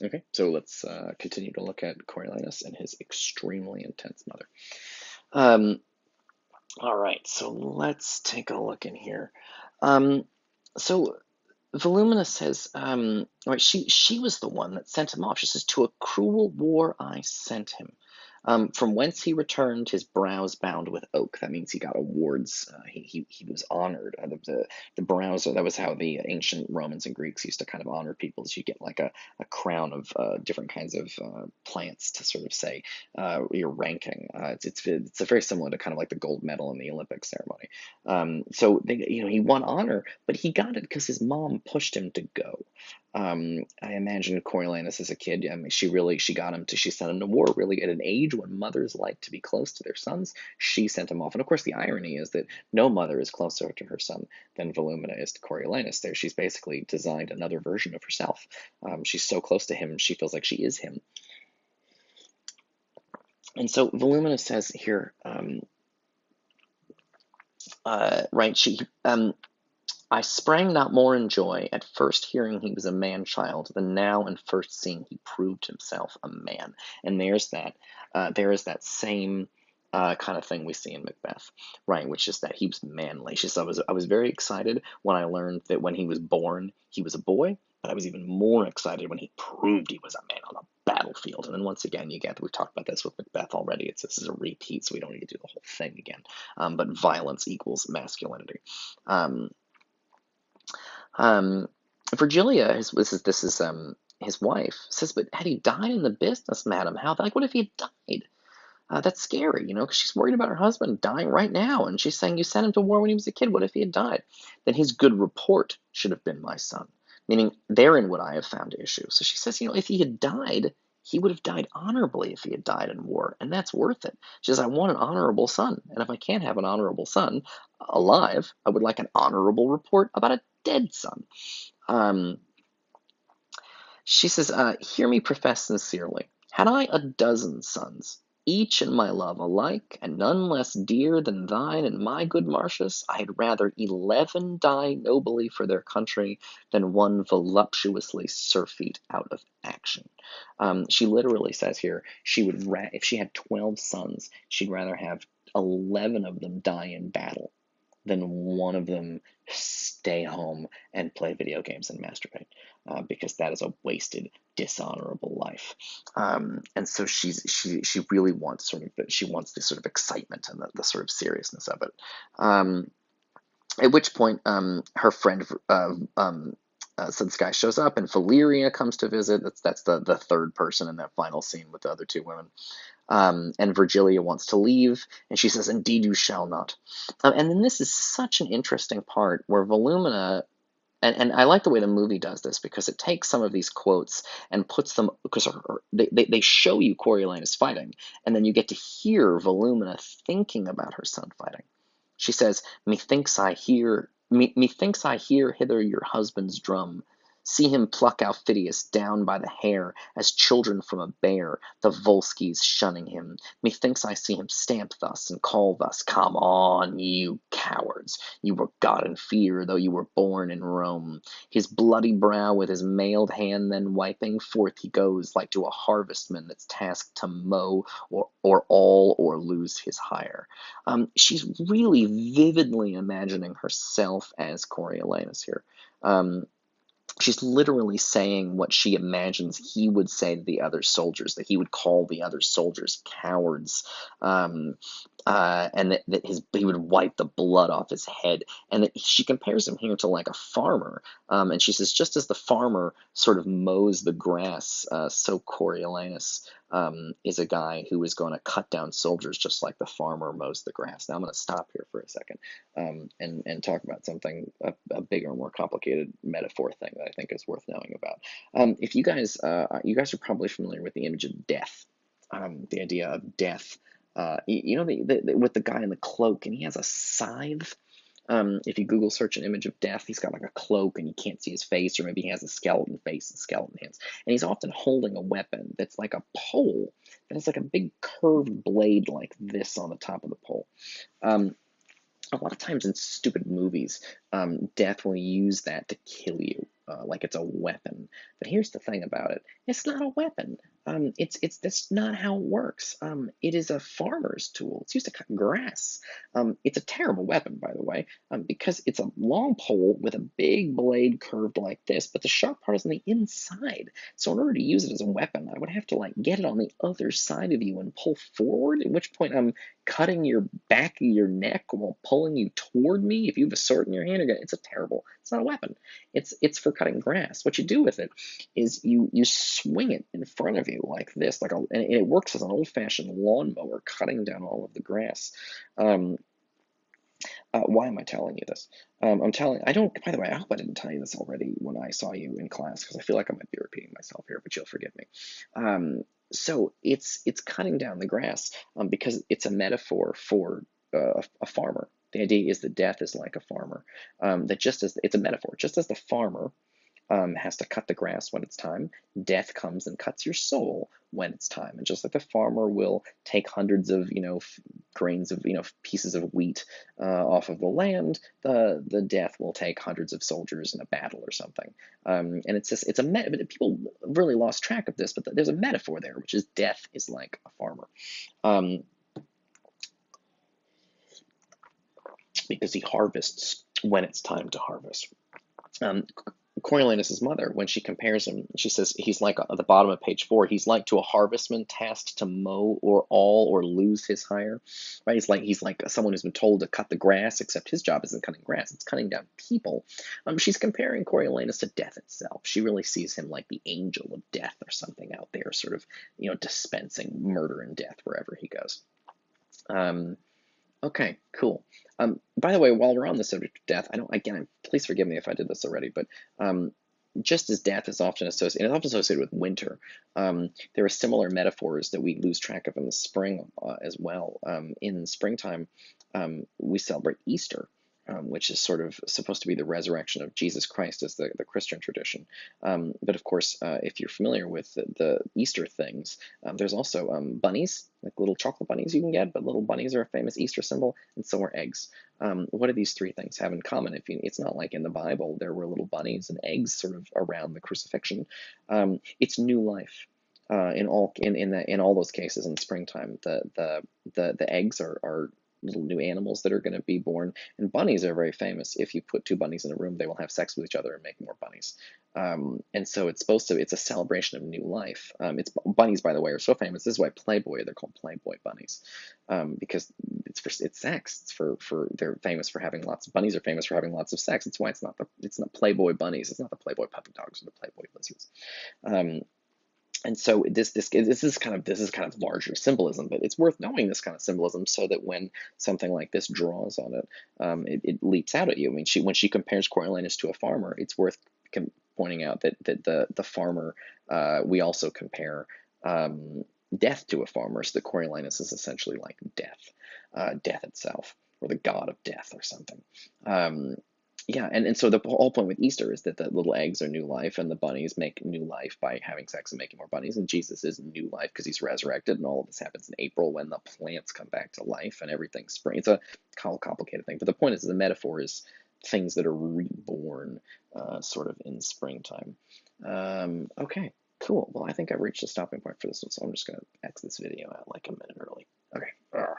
Okay, so let's continue to look at Coriolanus and his extremely intense mother. Um, all right, so let's take a look in here. Um, so Volumina says, right, she was the one that sent him off. She says, "To a cruel war I sent him. From whence he returned, his brows bound with oak." That means he got awards. He was honored. The brows, that was how the ancient Romans and Greeks used to kind of honor people, is you get like a crown of different kinds of plants to sort of say your ranking. It's a very similar to kind of like the gold medal in the Olympic ceremony. So he won honor, but he got it because his mom pushed him to go. I imagine Coriolanus as a kid. I mean, she sent him to war really at an age when mothers like to be close to their sons. She sent him off, and of course, the irony is that no mother is closer to her son than Volumina is to Coriolanus. There, she's basically designed another version of herself. She's so close to him, she feels like she is him. And so Volumina says here, right? I sprang not more in joy at first hearing he was a man child than now in first seeing he proved himself a man. And there is that same kind of thing we see in Macbeth, right? Which is that he was manly. She said, I was very excited when I learned that when he was born, he was a boy, but I was even more excited when he proved he was a man on the battlefield. And then once again, we've talked about this with Macbeth already. This is a repeat, so we don't need to do the whole thing again. But violence equals masculinity. Um, um, Virgilia, his wife, says, "But had he died in the business, madam? How? Like, what if he had died? That's scary, because she's worried about her husband dying right now, and she's saying you sent him to war when he was a kid. What if he had died? Then his good report should have been my son." Meaning, therein would I have found issue. So she says, if he had died, he would have died honorably if he had died in war, and that's worth it. She says, I want an honorable son, and if I can't have an honorable son alive, I would like an honorable report about a dead son. Um, she says, "Hear me profess sincerely. Had I a dozen sons, each in my love alike, and none less dear than thine and my good Marcius, I had rather 11 die nobly for their country than one voluptuously surfeit out of action." She literally says here if she had 12 sons, she'd rather have 11 of them die in battle than one of them stay home and play video games and masturbate, because that is a wasted, dishonorable life. And so she really wants she wants this sort of excitement and the sort of seriousness of it. At which point, her friend so this guy shows up, and Valeria comes to visit. That's the third person in that final scene with the other two women. And Virgilia wants to leave, and she says, "Indeed, you shall not." And then this is such an interesting part where Volumina, and I like the way the movie does this because it takes some of these quotes and puts them, because they show you Coriolanus fighting, and then you get to hear Volumina thinking about her son fighting. She says, methinks I hear hither your husband's drum. See him pluck Aufidius down by the hair, as children from a bear, the Volsces shunning him. Methinks I see him stamp thus, and call thus, Come on, you cowards! You were got in fear, though you were born in Rome. His bloody brow with his mailed hand then wiping, forth he goes, like to a harvestman that's tasked to mow, or all, or lose his hire. She's really vividly imagining herself as Coriolanus here. Um, she's literally saying what she imagines he would say to the other soldiers, that he would call the other soldiers cowards, um, and that he would wipe the blood off his head, and that she compares him here to like a farmer, and she says, just as the farmer sort of mows the grass, so Coriolanus is a guy who is going to cut down soldiers just like the farmer mows the grass. Now I'm going to stop here for a second, and talk about something, a bigger, more complicated metaphor thing that I think is worth knowing about. If you guys are probably familiar with the image of death, the idea of death. With the guy in the cloak, and he has a scythe. If you Google search an image of death, he's got like a cloak and you can't see his face, or maybe he has a skeleton face and skeleton hands. And he's often holding a weapon that's like a pole that has like a big curved blade like this on the top of the pole. Um, a lot of times in stupid movies, death will use that to kill you, like it's a weapon. But here's the thing about it: it's not a weapon. It's that's not how it works. It is a farmer's tool. It's used to cut grass. It's a terrible weapon, by the way, because it's a long pole with a big blade curved like this, but the sharp part is on the inside. So in order to use it as a weapon, I would have to like get it on the other side of you and pull forward. At which point I'm cutting your back of your neck while pulling you toward me. If you have a sword in your hand, it's a terrible. It's not a weapon. It's for cutting grass. What you do with it is you swing it in front of you like this, and it works as an old-fashioned lawnmower, cutting down all of the grass. Um, why am I telling you this? I'm telling. I don't. By the way, I hope I didn't tell you this already when I saw you in class, because I feel like I might be repeating myself here, but you'll forgive me. So it's cutting down the grass, because it's a metaphor for a farmer. The idea is that death is like a farmer. That just as it's a metaphor, just as the farmer has to cut the grass when it's time, death comes and cuts your soul when it's time. And just like the farmer will take hundreds of, grains of, pieces of wheat off of the land, the death will take hundreds of soldiers in a battle or something. And it's just, people really lost track of this, but there's a metaphor there, which is death is like a farmer. Um, because he harvests when it's time to harvest. Um, Coriolanus' mother, when she compares him, she says he's like at the bottom of page 4. He's like to a harvestman tasked to mow or lose his hire, right? He's like someone who's been told to cut the grass, except his job isn't cutting grass; it's cutting down people. She's comparing Coriolanus to death itself. She really sees him like the angel of death or something out there, sort of dispensing murder and death wherever he goes. Um, Okay, cool. By the way, while we're on the subject of death, I don't, again, please forgive me if I did this already, but um, just as death is often associated, and it's often associated with winter, there are similar metaphors that we lose track of in the spring as well. In springtime, we celebrate Easter, which is sort of supposed to be the resurrection of Jesus Christ as the Christian tradition. But of course, if you're familiar with the Easter things, there's also bunnies, like little chocolate bunnies you can get, but little bunnies are a famous Easter symbol, and so are eggs. What do these three things have in common? It's not like in the Bible there were little bunnies and eggs sort of around the crucifixion. It's new life. In all those cases in springtime, the eggs are little new animals that are going to be born, and bunnies are very famous. If you put two bunnies in a room, they will have sex with each other and make more bunnies. And so it's a celebration of new life. It's bunnies, by the way, are so famous. This is why Playboy, they're called Playboy bunnies, because it's sex. They're famous for having lots. Bunnies are famous for having lots of sex. It's why it's not Playboy bunnies. It's not the Playboy puppy dogs or the Playboy lizards. Um, and so this is kind of larger symbolism, but it's worth knowing this kind of symbolism so that when something like this draws on it, it leaps out at you. I mean, when she compares Coriolanus to a farmer, it's worth pointing out that the farmer, we also compare death to a farmer, so that Coriolanus is essentially like death, death itself, or the god of death or something. Um, yeah, and so the whole point with Easter is that the little eggs are new life, and the bunnies make new life by having sex and making more bunnies. And Jesus is new life because he's resurrected, and all of this happens in April when the plants come back to life and everything's spring. It's a complicated thing, but the point is the metaphor is things that are reborn, sort of in springtime. Okay, cool. Well, I think I've reached the stopping point for this one, so I'm just gonna X this video out like a minute early. Okay.